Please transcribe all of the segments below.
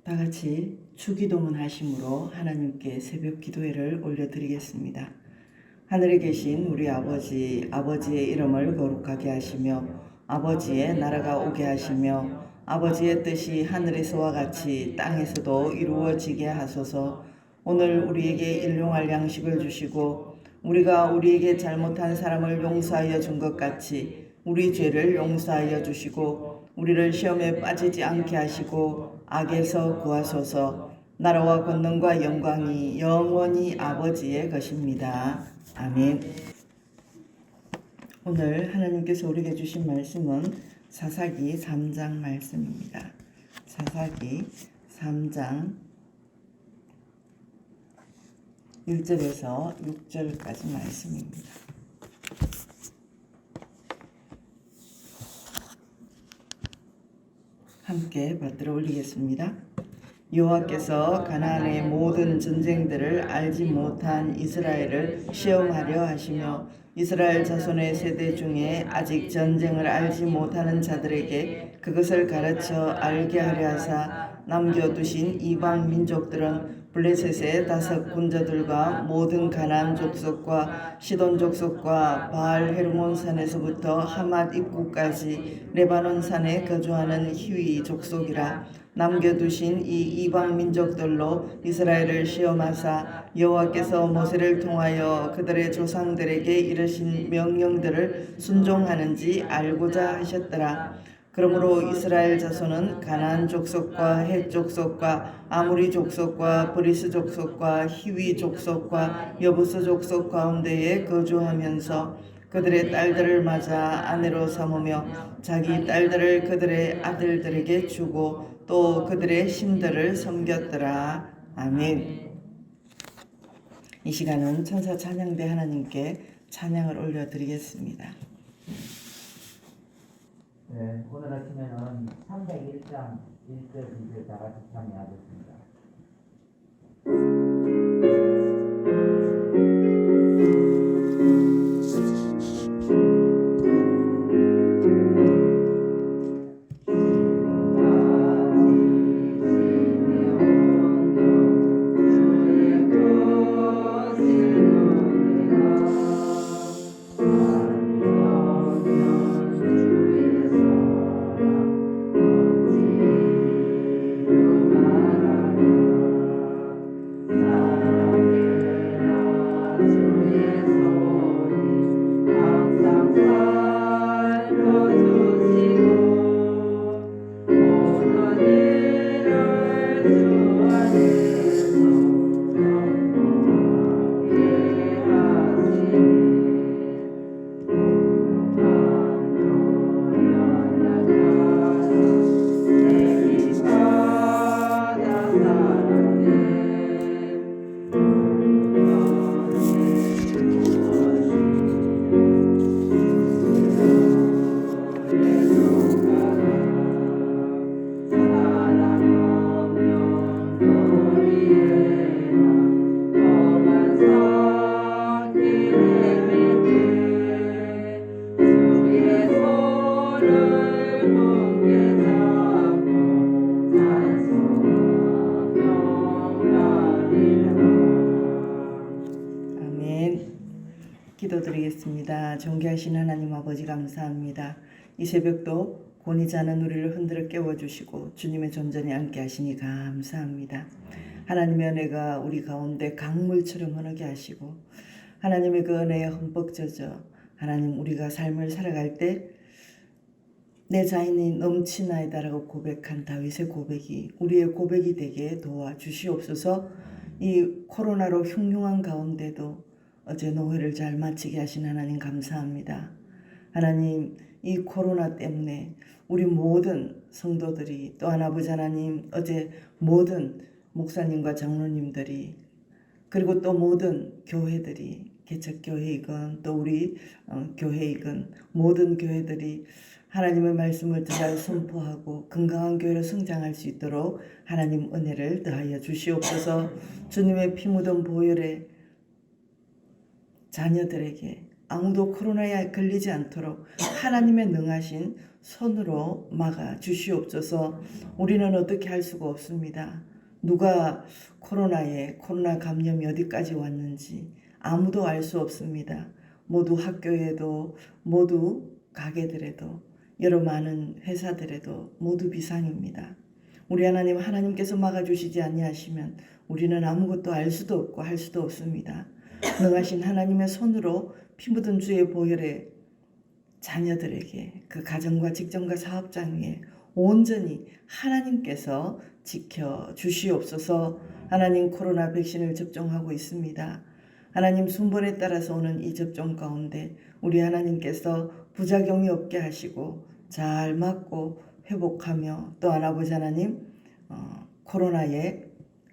다 같이 주기도문 하심으로 하나님께 새벽 기도회를 올려드리겠습니다. 하늘에 계신 우리 아버지, 아버지의 이름을 거룩하게 하시며 아버지의 나라가 오게 하시며 아버지의 뜻이 하늘에서와 같이 땅에서도 이루어지게 하소서. 오늘 우리에게 일용할 양식을 주시고 우리가 우리에게 잘못한 사람을 용서하여 준 것 같이 우리 죄를 용서하여 주시고 우리를 시험에 빠지지 않게 하시고 악에서 구하소서. 나라와 권능과 영광이 영원히 아버지의 것입니다. 아멘. 오늘 하나님께서 우리에게 주신 말씀은 사사기 3장 말씀입니다. 사사기 3장 1절에서 6절까지 말씀입니다. 함께 받들어 올리겠습니다. 여호와께서 가나안의 모든 전쟁들을 알지 못한 이스라엘을 시험하려 하시며 이스라엘 자손의 세대 중에 아직 전쟁을 알지 못하는 자들에게 그것을 가르쳐 알게 하려 하사 남겨두신 이방 민족들은 블레셋의 5 군자들과 모든 가나안 족속과 시돈 족속과 바알 헤르몬 산에서부터 하맛 입구까지 레바논 산에 거주하는 히위 족속이라. 남겨두신 이 이방 민족들로 이스라엘을 시험하사 여호와께서 모세를 통하여 그들의 조상들에게 이르신 명령들을 순종하는지 알고자 하셨더라. 그러므로 이스라엘 자손은 가나안 족속과 헷 족속과 아무리 족속과 브리스 족속과 히위 족속과 여부스 족속 가운데에 거주하면서 그들의 딸들을 맞아 아내로 삼으며 자기 딸들을 그들의 아들들에게 주고 또 그들의 신들을 섬겼더라. 아멘. 이 시간은 천사 찬양대 하나님께 찬양을 올려드리겠습니다. 네, 오늘 아침에는 301장 1절 2절 다 같이 찬양하겠습니다. 기도드리겠습니다. 존귀하신 하나님 아버지 감사합니다. 이 새벽도 곤히 자는 우리를 흔들어 깨워주시고 주님의 존전에 앉게 하시니 감사합니다. 하나님의 은혜가 우리 가운데 강물처럼 흐르게 하시고 하나님의 그 은혜에 흠뻑 젖어 하나님 우리가 삶을 살아갈 때 내 자인이 넘치나이다라고 고백한 다윗의 고백이 우리의 고백이 되게 도와주시옵소서. 이 코로나로 흉흉한 가운데도 어제 노회를 잘 마치게 하신 하나님 감사합니다. 하나님 이 코로나 때문에 우리 모든 성도들이 또한 아버지 하나님 어제 모든 목사님과 장로님들이 그리고 또 모든 교회들이 개척교회이건 또 우리 교회이건 모든 교회들이 하나님의 말씀을 더 잘 선포하고 건강한 교회로 성장할 수 있도록 하나님 은혜를 더하여 주시옵소서. 주님의 피 묻은 보혈에 자녀들에게 아무도 코로나에 걸리지 않도록 하나님의 능하신 손으로 막아 주시옵소서. 우리는 어떻게 할 수가 없습니다. 누가 코로나 감염이 어디까지 왔는지 아무도 알 수 없습니다. 모두 학교에도, 모두 가게들에도, 여러 많은 회사들에도 모두 비상입니다. 우리 하나님께서 막아주시지 아니하시면 우리는 아무것도 알 수도 없고 할 수도 없습니다. 능하신 하나님의 손으로 피 묻은 주의 보혈에 자녀들에게 그 가정과 직장과 사업장 위에 온전히 하나님께서 지켜 주시옵소서. 하나님, 코로나 백신을 접종하고 있습니다. 하나님, 순번에 따라서 오는 이 접종 가운데 우리 하나님께서 부작용이 없게 하시고 잘 맞고 회복하며 또 아버지 하나님, 코로나에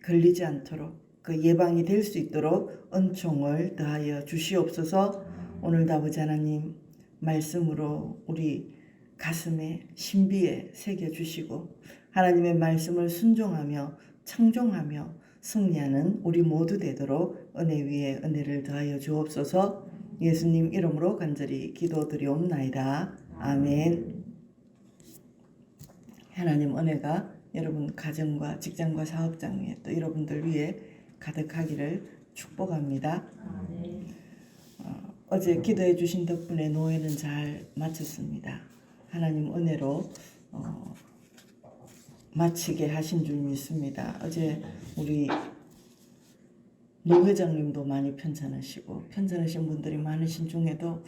걸리지 않도록 그 예방이 될 수 있도록 은총을 더하여 주시옵소서. 오늘도 아버지 하나님 말씀으로 우리 가슴에 신비에 새겨주시고 하나님의 말씀을 순종하며 청종하며 승리하는 우리 모두 되도록 은혜 위에 은혜를 더하여 주옵소서. 예수님 이름으로 간절히 기도드리옵나이다. 아멘. 하나님 은혜가 여러분 가정과 직장과 사업장 위에 또 여러분들 위에 가득하기를 축복합니다. 어제 기도해 주신 덕분에 노예는 잘 마쳤습니다. 하나님 은혜로 마치게 하신 줄 믿습니다. 어제 우리 노 회장님도 많이 편찮으시고 편찮으신 분들이 많으신 중에도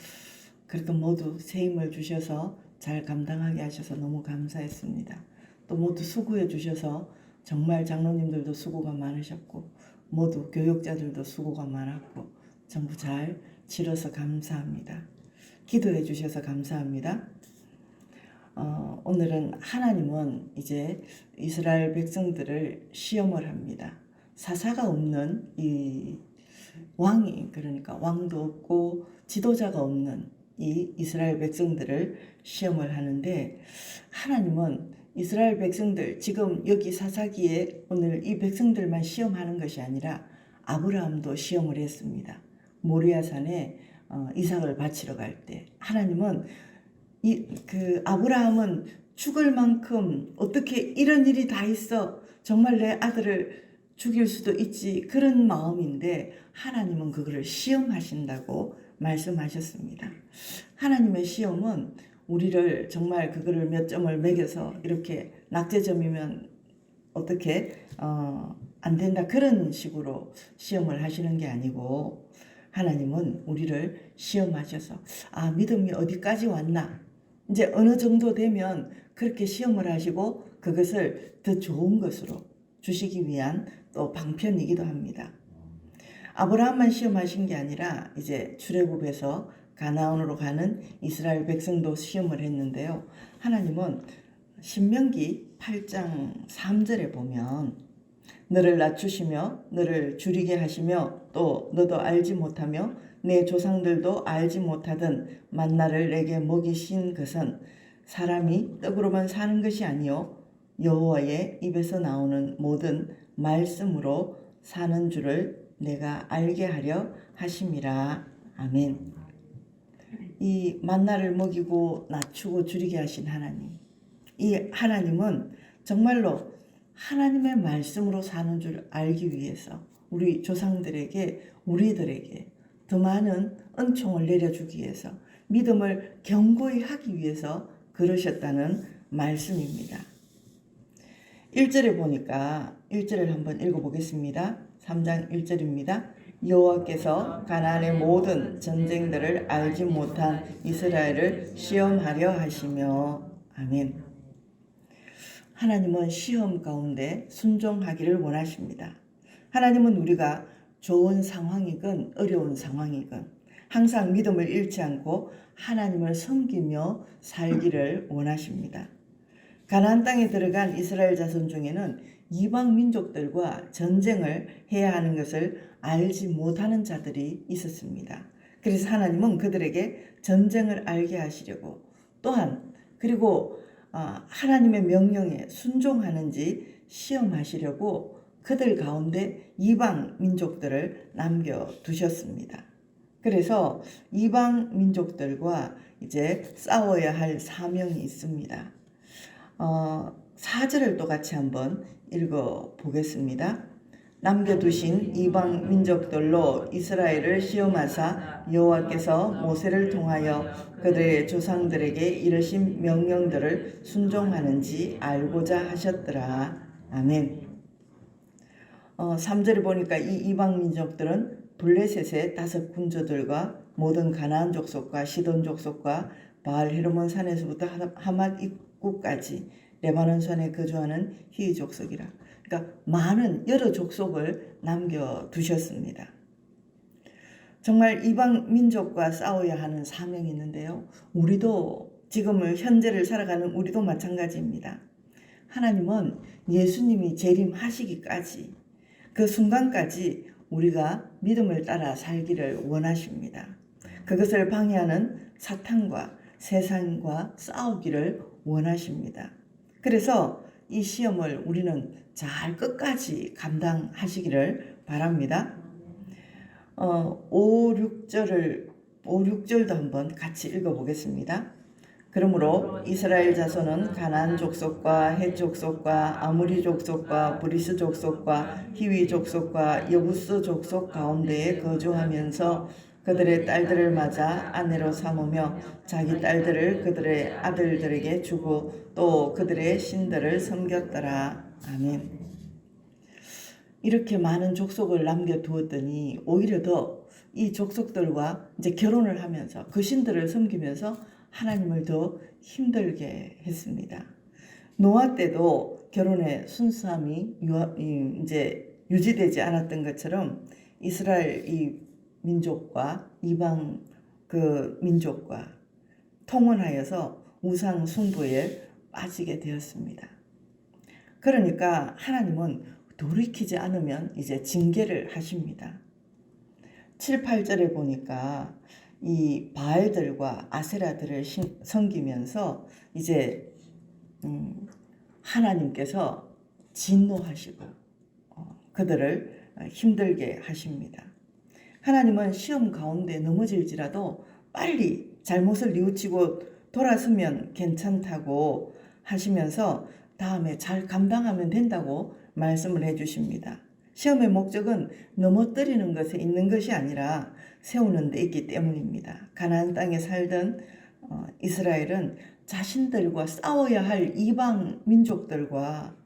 그래도 모두 새 힘을 주셔서 잘 감당하게 하셔서 너무 감사했습니다. 또 모두 수고해 주셔서 정말 장로님들도 수고가 많으셨고 모두 교육자들도 수고가 많았고 전부 잘 치러서 감사합니다. 기도해 주셔서 감사합니다. 오늘은 하나님은 이제 이스라엘 백성들을 시험을 합니다. 사사가 없는 이 왕이, 그러니까 왕도 없고 지도자가 없는 이 이스라엘 백성들을 시험을 하는데, 하나님은 이스라엘 백성들, 지금 여기 사사기에 오늘 이 백성들만 시험하는 것이 아니라 아브라함도 시험을 했습니다. 모리아산에 이삭을 바치러 갈 때 하나님은 아브라함은 죽을 만큼 어떻게 이런 일이 다 있어, 정말 내 아들을 죽일 수도 있지, 그런 마음인데 하나님은 그거를 시험하신다고 말씀하셨습니다. 하나님의 시험은 우리를 정말 그거를 몇 점을 매겨서 이렇게 낙제점이면 어떻게 안 된다 그런 식으로 시험을 하시는 게 아니고, 하나님은 우리를 시험하셔서 믿음이 어디까지 왔나, 이제 어느 정도 되면 그렇게 시험을 하시고 그것을 더 좋은 것으로 주시기 위한 또 방편이기도 합니다. 아브라함만 시험하신 게 아니라 이제 출애굽에서 가나안으로 가는 이스라엘 백성도 시험을 했는데요. 하나님은 신명기 8장 3절에 보면 너를 낮추시며 너를 줄이게 하시며 또 너도 알지 못하며 내 조상들도 알지 못하던 만나를 내게 먹이신 것은 사람이 떡으로만 사는 것이 아니요 여호와의 입에서 나오는 모든 말씀으로 사는 줄을 내가 알게 하려 하심이라. 아멘. 이 만나를 먹이고 낮추고 줄이게 하신 하나님, 이 하나님은 정말로 하나님의 말씀으로 사는 줄 알기 위해서 우리 조상들에게, 우리들에게 더 많은 은총을 내려주기 위해서, 믿음을 견고히 하기 위해서 그러셨다는 말씀입니다. 1절에 보니까 1절을 한번 읽어보겠습니다. 3장 1절입니다. 여호와께서 가나안의 모든 전쟁들을 알지 못한 이스라엘을 시험하려 하시며. 아멘. 하나님은 시험 가운데 순종하기를 원하십니다. 하나님은 우리가 좋은 상황이건 어려운 상황이건 항상 믿음을 잃지 않고 하나님을 섬기며 살기를 원하십니다. 가나안 땅에 들어간 이스라엘 자손 중에는 이방 민족들과 전쟁을 해야 하는 것을 알지 못하는 자들이 있었습니다. 그래서 하나님은 그들에게 전쟁을 알게 하시려고, 또한 그리고 하나님의 명령에 순종하는지 시험하시려고 그들 가운데 이방 민족들을 남겨두셨습니다. 그래서 이방 민족들과 이제 싸워야 할 사명이 있습니다. 4절을 또 같이 한번 읽어 보겠습니다. 남겨두신 이방 민족들로 이스라엘을 시험하사 여호와께서 모세를 통하여 그들의 조상들에게 이르신 명령들을 순종하는지 알고자 하셨더라. 아멘. 3절에 보니까 이 이방 민족들은 블레셋의 5 군주들과 모든 가나안 족속과 시돈 족속과 바알 헤르몬 산에서부터 하맛 입구까지 레바논 산에 거주하는 히위 족속이라. 그러니까 많은 여러 족속을 남겨두셨습니다. 정말 이방 민족과 싸워야 하는 사명이 있는데요. 우리도 지금을 현재를 살아가는 우리도 마찬가지입니다. 하나님은 예수님이 재림하시기까지 그 순간까지 우리가 믿음을 따라 살기를 원하십니다. 그것을 방해하는 사탄과 세상과 싸우기를 원하십니다. 그래서 이 시험을 우리는 잘 끝까지 감당하시기를 바랍니다. 5, 6절도 한번 같이 읽어보겠습니다. 그러므로 이스라엘 자손은 가나안 족속과 헷 족속과 아무리 족속과 브리스 족속과 히위 족속과 여부스 족속 가운데에 거주하면서 그들의 딸들을 맞아 아내로 삼으며 자기 딸들을 그들의 아들들에게 주고 또 그들의 신들을 섬겼더라. 아멘. 이렇게 많은 족속을 남겨두었더니 오히려 더 이 족속들과 이제 결혼을 하면서 그 신들을 섬기면서 하나님을 더 힘들게 했습니다. 노아 때도 결혼의 순수함이 이제 유지되지 않았던 것처럼 이스라엘 이 민족과 이방 그 민족과 통혼하여서 우상 숭배에 빠지게 되었습니다. 그러니까 하나님은 돌이키지 않으면 이제 징계를 하십니다. 7, 8절에 보니까 이 바알들과 아세라들을 섬기면서 이제 하나님께서 진노하시고 그들을 힘들게 하십니다. 하나님은 시험 가운데 넘어질지라도 빨리 잘못을 뉘우치고 돌아서면 괜찮다고 하시면서 다음에 잘 감당하면 된다고 말씀을 해주십니다. 시험의 목적은 넘어뜨리는 것에 있는 것이 아니라 세우는 데 있기 때문입니다. 가나안 땅에 살던 이스라엘은 자신들과 싸워야 할 이방 민족들과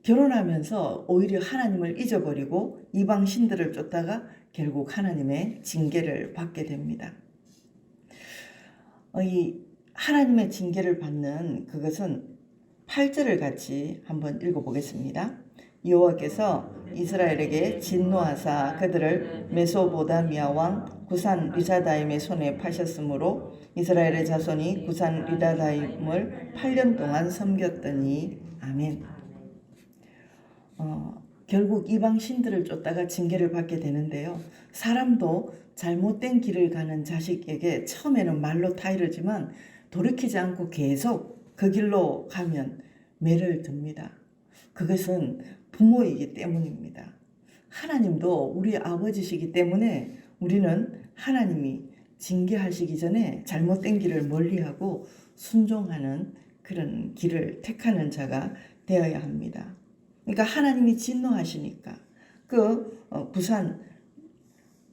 결혼하면서 오히려 하나님을 잊어버리고 이방 신들을 쫓다가 결국 하나님의 징계를 받게 됩니다. 이 하나님의 징계를 받는 그것은 8절을 같이 한번 읽어보겠습니다. 여호와께서 이스라엘에게 진노하사 그들을 메소보다미아 왕 구산 리사다임의 손에 파셨으므로 이스라엘의 자손이 구산 리사다임을 8년 동안 섬겼더니 아멘. 결국 이방 신들을 쫓다가 징계를 받게 되는데요. 사람도 잘못된 길을 가는 자식에게 처음에는 말로 타이르지만 돌이키지 않고 계속 그 길로 가면 매를 듭니다. 그것은 부모이기 때문입니다. 하나님도 우리 아버지시기 때문에 우리는 하나님이 징계하시기 전에 잘못된 길을 멀리하고 순종하는 그런 길을 택하는 자가 되어야 합니다. 그러니까 하나님이 진노하시니까 그 구산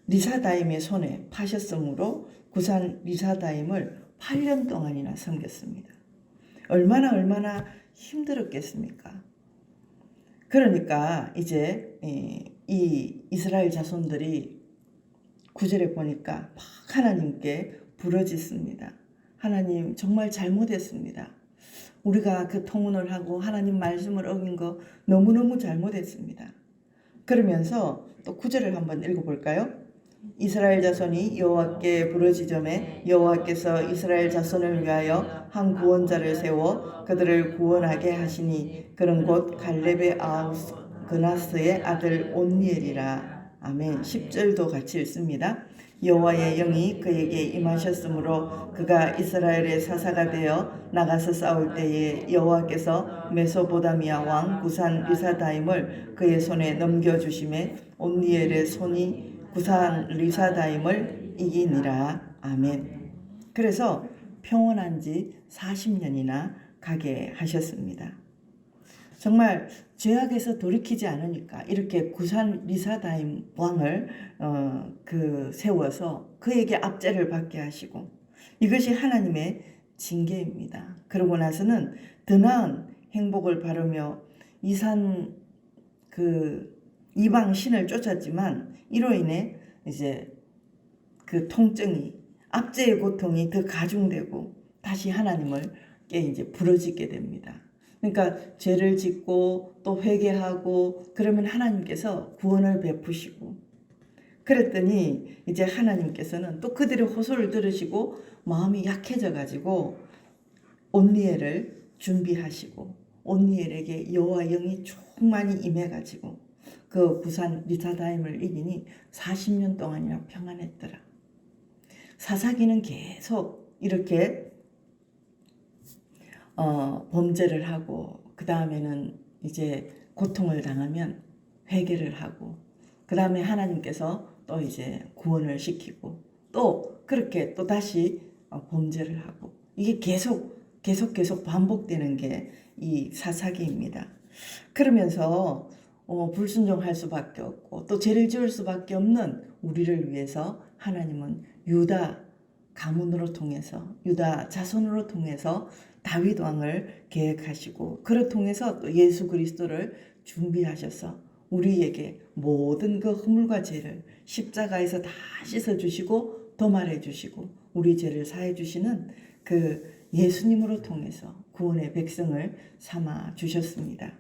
리사다임의 손에 파셨으므로 구산 리사다임을 8년 동안이나 섬겼습니다. 얼마나 힘들었겠습니까? 그러니까 이제 이 이스라엘 자손들이 9절에 보니까 막 하나님께 부르짖습니다. 하나님 정말 잘못했습니다. 우리가 그 통혼을 하고 하나님 말씀을 어긴 거 너무너무 잘못했습니다. 그러면서 또 9절을 한번 읽어볼까요? 이스라엘 자손이 여호와께 부르짖음에 여호와께서 이스라엘 자손을 위하여 한 구원자를 세워 그들을 구원하게 하시니 그는 곧 갈렙의 아우 그나스의 아들 온니엘이라. 아멘. 10절도 같이 읽습니다. 여호와의 영이 그에게 임하셨으므로 그가 이스라엘의 사사가 되어 나가서 싸울 때에 여호와께서 메소보다미아 왕 구산 리사다임을 그의 손에 넘겨주심에 온니엘의 손이 구산 리사다임을 이기니라. 아멘. 그래서 평온한 지 40년이나 가게 하셨습니다. 정말 죄악에서 돌이키지 않으니까 이렇게 구산 리사다임 왕을 세워서 그에게 압제를 받게 하시고, 이것이 하나님의 징계입니다. 그러고 나서는 더 나은 행복을 바라며 이방 신을 쫓았지만 이로 인해 이제 그 통증이, 압제의 고통이 더 가중되고 다시 하나님을 이제 부르짖게 됩니다. 그러니까 죄를 짓고 또 회개하고 그러면 하나님께서 구원을 베푸시고, 그랬더니 이제 하나님께서는 또 그들의 호소를 들으시고 마음이 약해져 가지고 온니엘을 준비하시고, 온니엘에게 여호와 영이 충만히 임해 가지고 그 부산 리사다임을 이기니 40년 동안이나 평안했더라. 사사기는 계속 이렇게 범죄를 하고, 그 다음에는 이제 고통을 당하면 회개를 하고, 그 다음에 하나님께서 또 이제 구원을 시키고, 또 그렇게 또 다시 범죄를 하고, 이게 계속 반복되는 게 이 사사기입니다. 그러면서 불순종할 수밖에 없고 또 죄를 지을 수밖에 없는 우리를 위해서 하나님은 유다 가문으로 통해서, 유다 자손으로 통해서 다윗 왕을 계획하시고, 그를 통해서 또 예수 그리스도를 준비하셔서 우리에게 모든 그 허물과 죄를 십자가에서 다 씻어주시고 도말해주시고 우리 죄를 사해주시는 그 예수님으로 통해서 구원의 백성을 삼아 주셨습니다.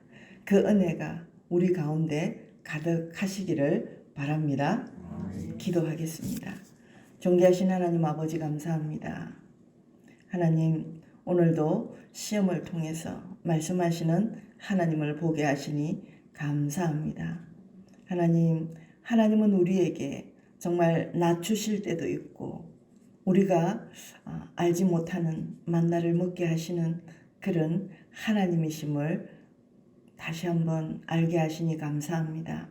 그 은혜가 우리 가운데 가득하시기를 바랍니다. 기도하겠습니다. 존귀하신 하나님 아버지, 감사합니다. 하나님, 오늘도 시험을 통해서 말씀하시는 하나님을 보게 하시니 감사합니다. 하나님은 우리에게 정말 낮추실 때도 있고 우리가 알지 못하는 만나를 먹게 하시는 그런 하나님이심을 다시 한번 알게 하시니 감사합니다.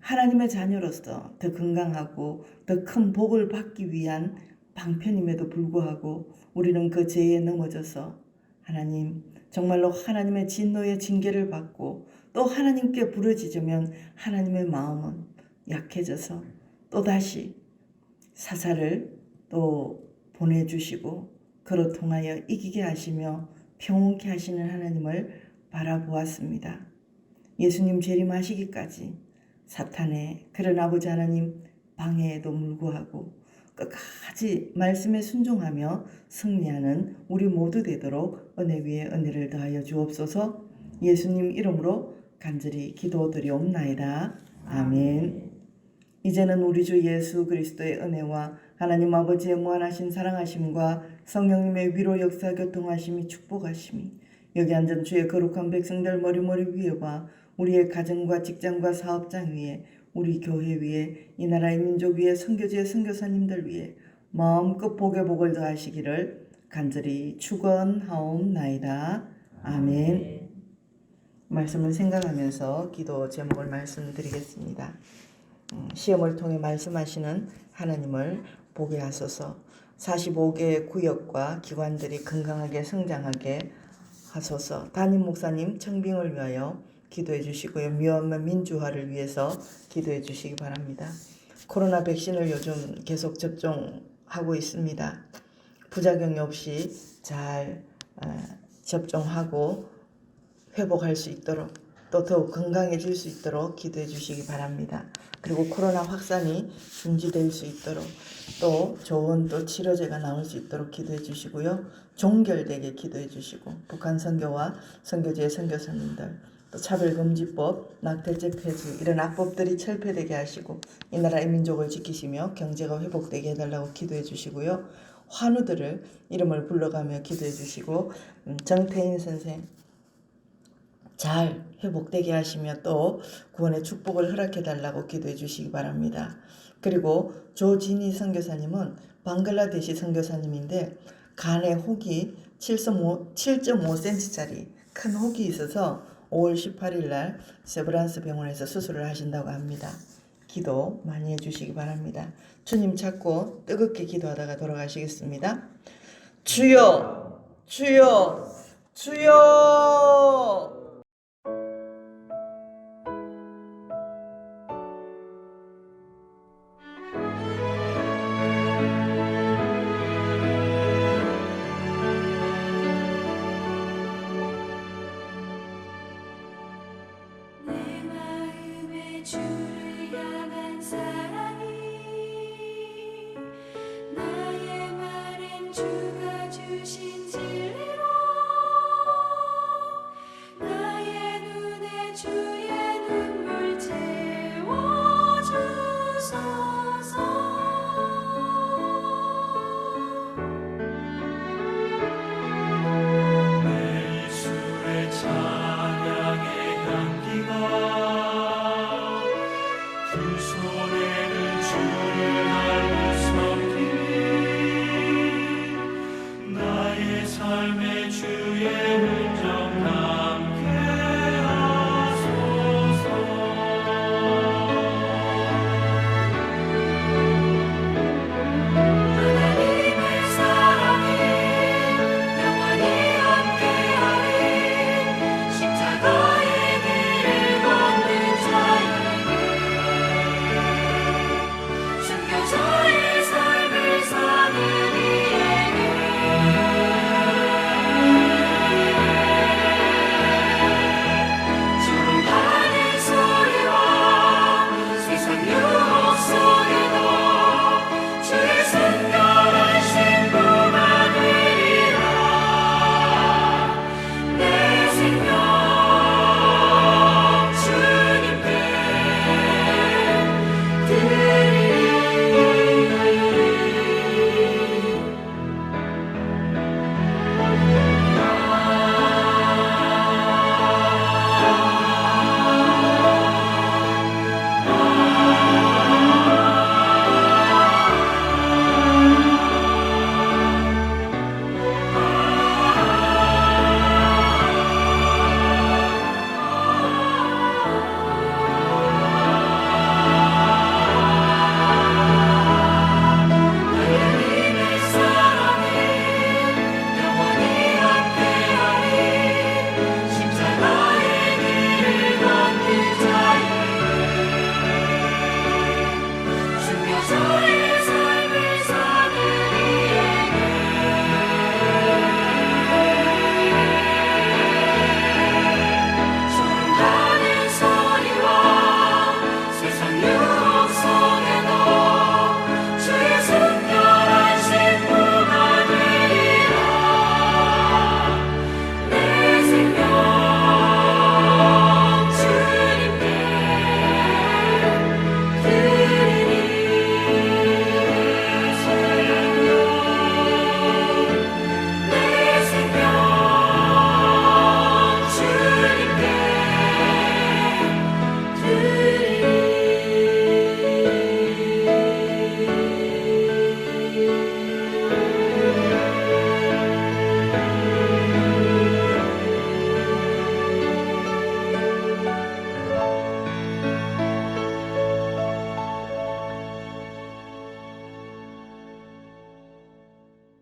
하나님의 자녀로서 더 건강하고 더 큰 복을 받기 위한 방편임에도 불구하고 우리는 그 죄에 넘어져서 하나님, 정말로 하나님의 진노의 징계를 받고 또 하나님께 부르짖으면 하나님의 마음은 약해져서 또다시 사사를 또 보내주시고 그로 통하여 이기게 하시며 평온케 하시는 하나님을 바라보았습니다. 예수님 재림하시기까지 사탄의 그런 아버지 하나님 방해에도 불구하고 끝까지 말씀에 순종하며 승리하는 우리 모두 되도록 은혜 위에 은혜를 더하여 주옵소서. 예수님 이름으로 간절히 기도드리옵나이다. 아멘. 이제는 우리 주 예수 그리스도의 은혜와 하나님 아버지의 무한하신 사랑하심과 성령님의 위로 역사 교통하심이 축복하심이 여기 앉은 주의 거룩한 백성들 머리머리 위에와 우리의 가정과 직장과 사업장 위에, 우리 교회 위에, 이 나라의 민족 위에, 선교지의 선교사님들 위에 마음껏 복의 복을 더하시기를 간절히 축원하옵나이다. 아멘. 말씀을 생각하면서 기도 제목을 말씀드리겠습니다. 시험을 통해 말씀하시는 하나님을 보게 하소서. 45개의 구역과 기관들이 건강하게 성장하게 하소서. 담임 목사님 청빙을 위하여 기도해 주시고요. 미얀마 민주화를 위해서 기도해 주시기 바랍니다. 코로나 백신을 요즘 계속 접종하고 있습니다. 부작용이 없이 잘 접종하고 회복할 수 있도록 또 더욱 건강해질 수 있도록 기도해 주시기 바랍니다. 그리고 코로나 확산이 중지될 수 있도록 또 좋은 또 치료제가 나올 수 있도록 기도해 주시고요. 종결되게 기도해 주시고 북한 선교와 선교지의 선교사님들 또 차별금지법, 낙태죄 폐지 이런 악법들이 철폐되게 하시고 이 나라의 민족을 지키시며 경제가 회복되게 해달라고 기도해 주시고요. 환우들을 이름을 불러가며 기도해 주시고 정태인 선생 잘 회복되게 하시며 또 구원의 축복을 허락해 달라고 기도해 주시기 바랍니다. 그리고 조진희 선교사님은 방글라데시 선교사님인데 간에 혹이 7.5cm짜리 큰 혹이 있어서 5월 18일 날 세브란스 병원에서 수술을 하신다고 합니다. 기도 많이 해주시기 바랍니다. 주님 찾고 뜨겁게 기도하다가 돌아가시겠습니다. 주여, 주여, 주여. 내 마음의 주